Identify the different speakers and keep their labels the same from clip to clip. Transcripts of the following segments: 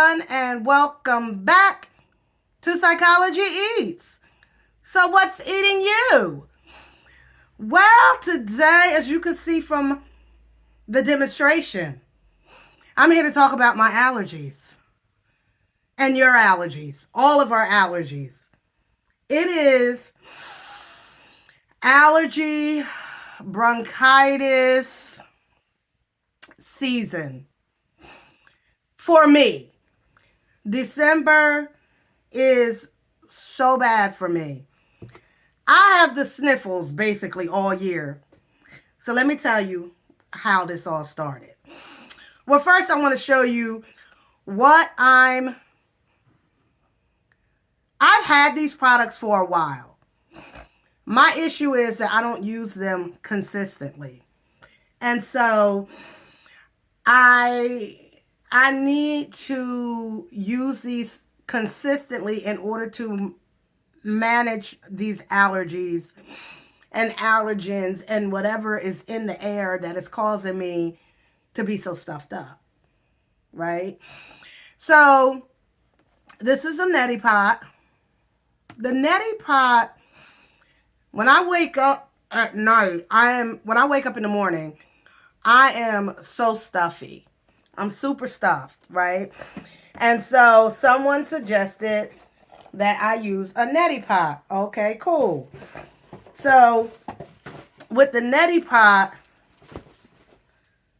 Speaker 1: everyone, and welcome back to Psychology Eats. So, what's eating you? Well, today, as you can see from the demonstration, I'm here to talk about my allergies and your allergies, all of our allergies. It is allergy bronchitis season for me. December is so bad for me. I have the sniffles basically all year. So let me tell you how this all started. Well, first I want to show you what I've had these products for a while. My issue is that I don't use them consistently. And so I need to use these consistently in order to manage these allergies and allergens and whatever is in the air that is causing me to be so stuffed up, right? So this is a neti pot. The neti pot, when I wake up at night, when I wake up in the morning, I am so stuffy. I'm super stuffed, right? And so someone suggested that I use a neti pot. Okay, cool. So with the neti pot,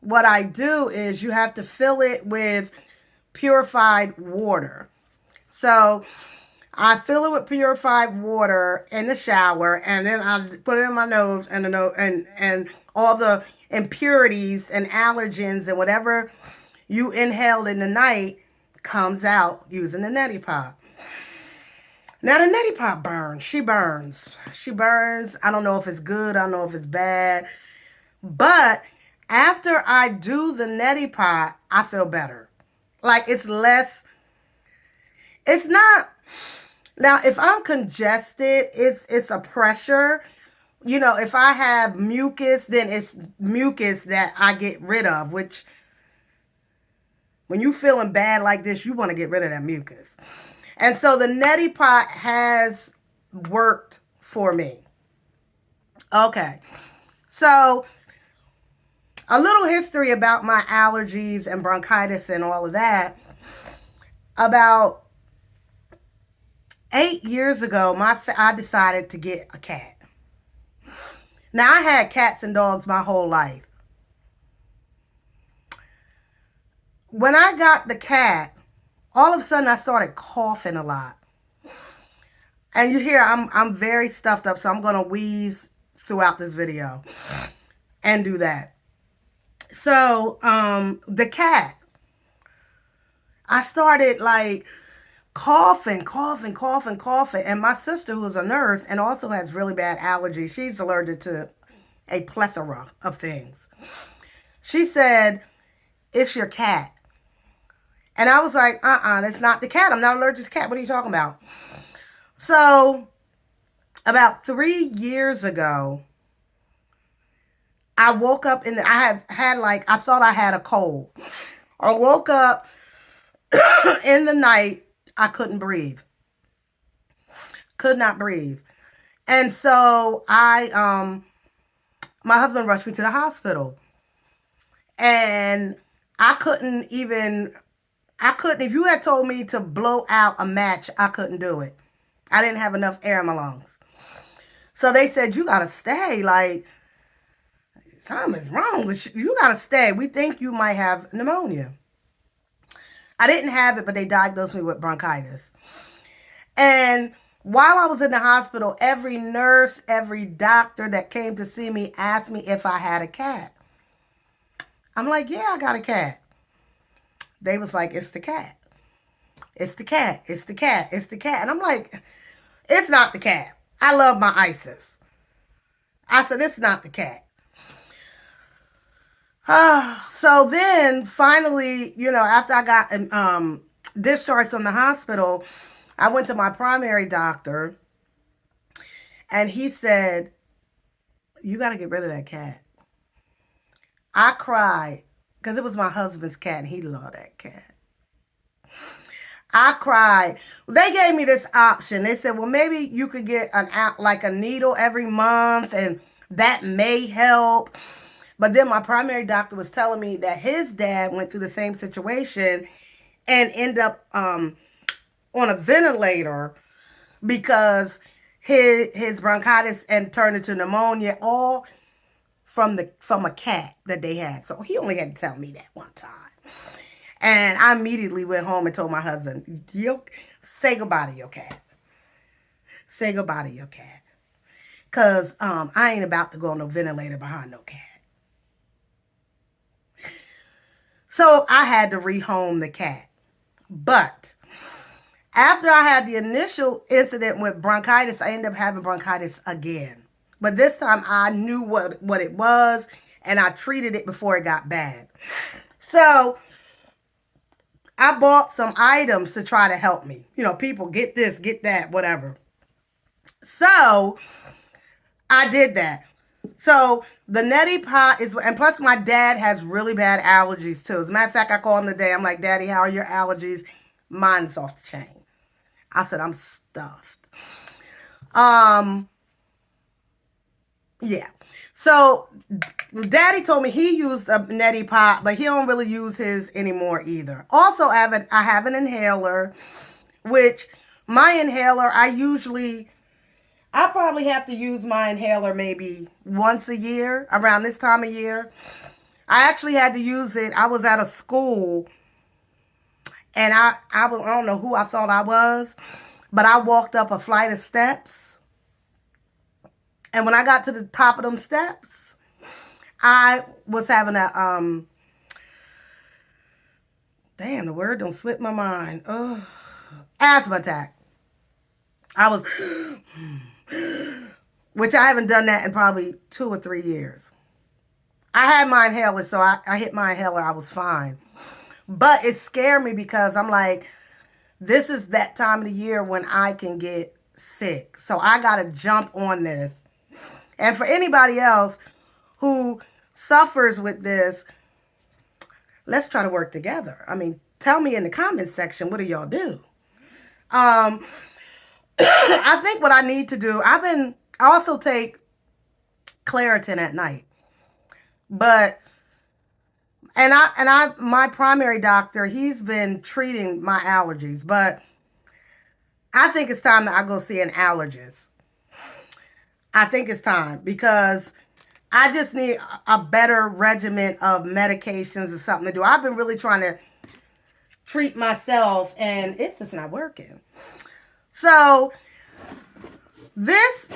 Speaker 1: what I do is you have to fill it with purified water. So I fill it with purified water in the shower, and then I put it in my nose and all the impurities and allergens and whatever you inhaled in the night comes out using the neti pot. Now the neti pot burns. She burns. She burns. I don't know if it's good. I don't know if it's bad. But after I do the neti pot, I feel better. Like it's not. Now if I'm congested, it's a pressure. You know, if I have mucus, then it's mucus that I get rid of, which when you feeling bad like this, you want to get rid of that mucus. And so the neti pot has worked for me. Okay. So a little history about my allergies and bronchitis and all of that. About 8 years ago, I decided to get a cat. Now, I had cats and dogs my whole life. When I got the cat, all of a sudden I started coughing a lot. And you hear I'm very stuffed up, so I'm going to wheeze throughout this video and do that. So, the cat, I started like coughing. And my sister, who's a nurse and also has really bad allergies, she's allergic to a plethora of things. She said, "It's your cat." And I was like, that's not the cat. I'm not allergic to cat. What are you talking about? So about 3 years ago, I woke up I thought I had a cold. I woke up in the night. I couldn't breathe. Could not breathe. And so my husband rushed me to the hospital. And if you had told me to blow out a match, I couldn't do it. I didn't have enough air in my lungs. So they said, "You got to stay. Like, something's wrong with you. You got to stay. We think you might have pneumonia." I didn't have it, but they diagnosed me with bronchitis. And while I was in the hospital, every nurse, every doctor that came to see me asked me if I had a cat. I'm like, "Yeah, I got a cat." They was like, "It's the cat. It's the cat. It's the cat. It's the cat." And I'm like, "It's not the cat. I love my Isis." I said, "It's not the cat." So then finally, after I got discharged from the hospital, I went to my primary doctor and he said, "You got to get rid of that cat." I cried because it was my husband's cat and he loved that cat. I cried. They gave me this option. They said, well, maybe you could get like a needle every month and that may help. But then my primary doctor was telling me that his dad went through the same situation and ended up on a ventilator because his bronchitis and turned into pneumonia, all from a cat that they had. So he only had to tell me that one time. And I immediately went home and told my husband, say goodbye to your cat. Say goodbye to your cat. Because I ain't about to go on no ventilator behind no cat. So I had to rehome the cat. But after I had the initial incident with bronchitis, I ended up having bronchitis again. But this time I knew what it was, and I treated it before it got bad. So I bought some items to try to help me. People get this, get that, whatever. So I did that. So the neti pot is, and plus my dad has really bad allergies too. As a matter of fact, I called him today. I'm like, Daddy, how are your allergies? Mine's off the chain. I said, I'm stuffed. Yeah. So Daddy told me he used a neti pot, but he don't really use his anymore either. Also, I have an inhaler, which my inhaler, I probably have to use my inhaler maybe once a year, around this time of year. I actually had to use it. I was at a school, and I don't know who I thought I was, but I walked up a flight of steps. And when I got to the top of them steps, I was having damn, the word don't slip my mind. Asthma attack. I was, which I haven't done that in probably 2 or 3 years. I had my inhaler, so I hit my inhaler. I was fine. But it scared me because I'm like, this is that time of the year when I can get sick. So I got to jump on this. And for anybody else who suffers with this, let's try to work together. I mean, tell me in the comments section, what do y'all do? I think what I need to do, I also take Claritin at night. But my primary doctor, he's been treating my allergies, but I think it's time that I go see an allergist. I think it's time because I just need a better regimen of medications or something to do. I've been really trying to treat myself and it's just not working. So this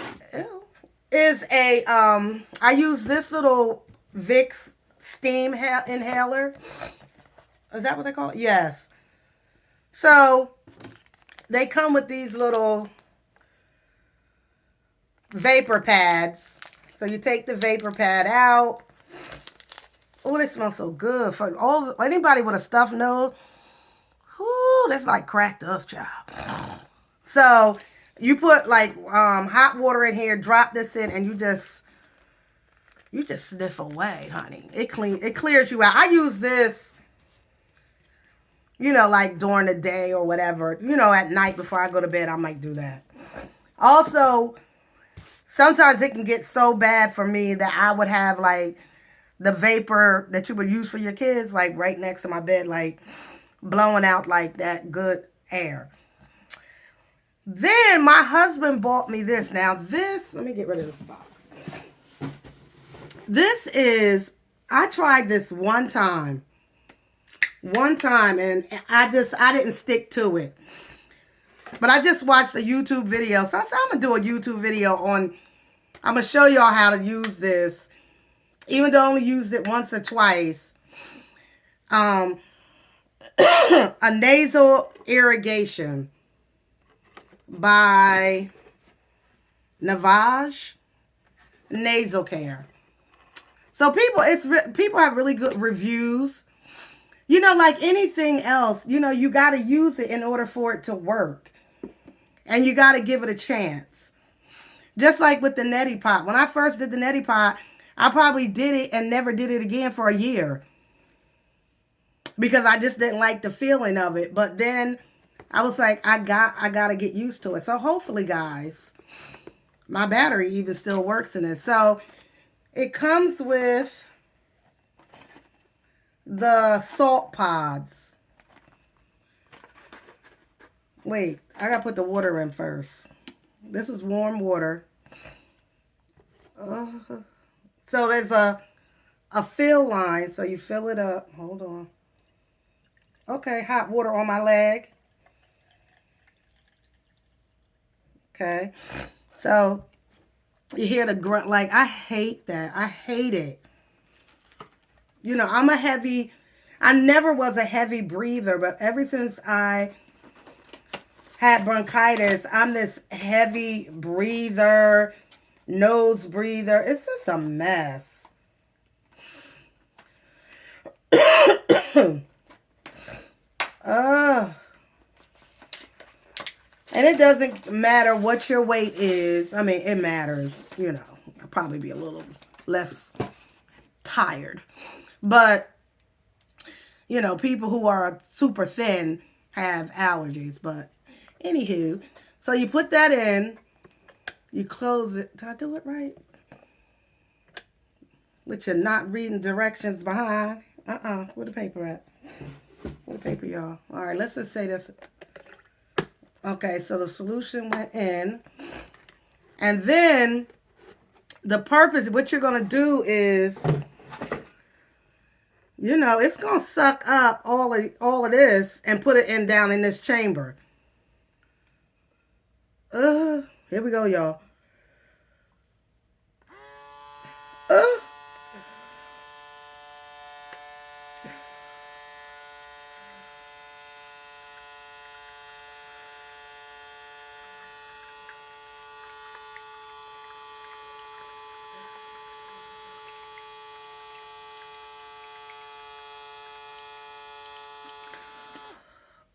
Speaker 1: is I use this little Vicks steam inhaler. Is that what they call it? Yes. So they come with these little vapor pads. So you take the vapor pad out. Oh, they smell so good. For anybody with a stuffed nose, that's like crack dust, child. So you put like hot water in here, drop this in, and you just sniff away, honey. It clears you out. I use this, like during the day or whatever. At night before I go to bed, I might do that. Also, sometimes it can get so bad for me that I would have like the vapor that you would use for your kids, like right next to my bed, like blowing out like that good air. Then my husband bought me this. Now this, let me get rid of this box. This is, I tried this one time and I didn't stick to it. But I just watched a YouTube video. So I said, I'm going to do a YouTube video I'm going to show y'all how to use this. Even though I only used it once or twice. A nasal irrigation by Navage Nasal Care. So people have really good reviews. Like anything else, you got to use it in order for it to work. And you got to give it a chance. Just like with the neti pot. When I first did the neti pot, I probably did it and never did it again for a year. because I just didn't like the feeling of it. But then I was like, I gotta get used to it. So hopefully, guys, my battery even still works in it. So it comes with the salt pods. Wait, I gotta put the water in first. This is warm water. Uh, so there's a fill line, so you fill it up. Hold on. Okay, hot water on my leg. Okay, so you hear the grunt. Like, I hate that. I hate it. You know, I never was a heavy breather, but ever since I had bronchitis, I'm this heavy breather, nose breather. It's just a mess. uh, and it doesn't matter what your weight is. I mean, it matters, you know. I'll probably be a little less tired. But, you know, people who are super thin have allergies. But, anywho, so you put that in. You close it. Did I do it right? Which you're not reading directions behind. Where the paper at? Where the paper, y'all? All right, let's just say this. Okay, so the solution went in. And then the purpose, what you're going to do is, you know, it's going to suck up all of this and put it in down in this chamber. Here we go, y'all.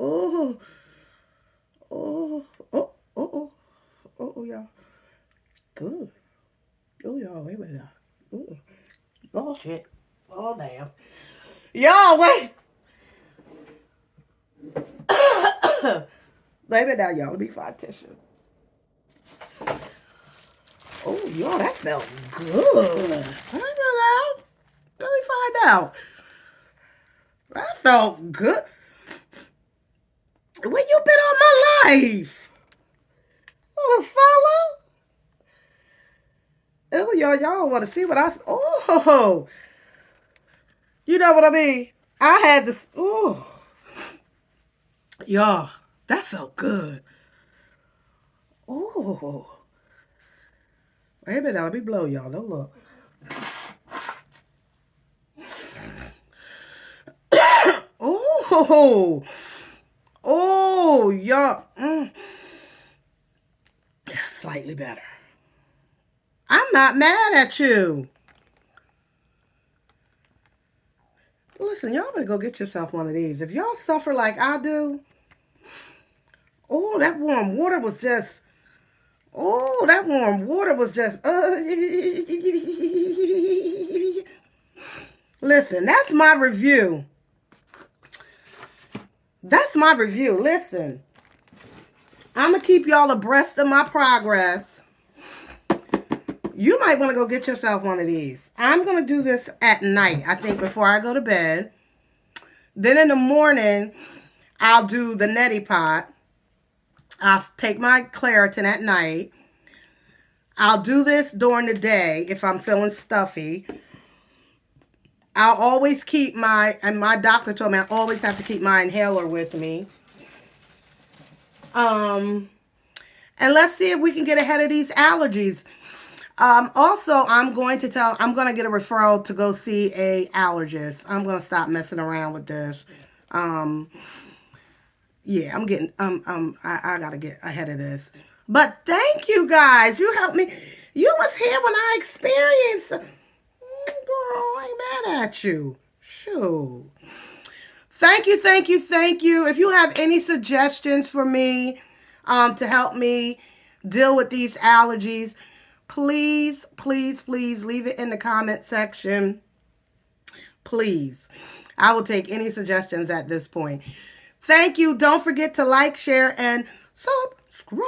Speaker 1: Oh, oh, oh, oh, oh, oh, y'all. Good. Oh, y'all, wait a minute. Ooh. Oh, shit. Oh, damn. Y'all, wait. Wait a minute now, y'all. Let me find tissue. Oh, y'all, that felt good. Let me find out. That felt good. When you been on my life? Little fella? Oh, y'all want to see what I... Oh. You know what I mean? I had to... Oh. Y'all, that felt good. Oh. Wait a minute, let me blow y'all. Don't look. Oh. Oh, y'all. Slightly better. I'm not mad at you. Listen, y'all better go get yourself one of these. If y'all suffer like I do, oh, that warm water was just, Listen, that's my review. Listen, I'm going to keep y'all abreast of my progress. You might want to go get yourself one of these. I'm going to do this at night, I think, before I go to bed. Then in the morning, I'll do the neti pot. I'll take my Claritin at night. I'll do this during the day if I'm feeling stuffy. I'll always keep and my doctor told me I always have to keep my inhaler with me. And let's see if we can get ahead of these allergies. Also, I'm going to get a referral to go see a allergist. I'm going to stop messing around with this. Yeah, I got to get ahead of this. But thank you guys. You helped me. You was here when I experienced. Girl, I ain't mad at you. Shoot. Thank you. If you have any suggestions for me to help me deal with these allergies, please leave it in the comment section. Please. I will take any suggestions at this point. Thank you. Don't forget to like, share, and subscribe.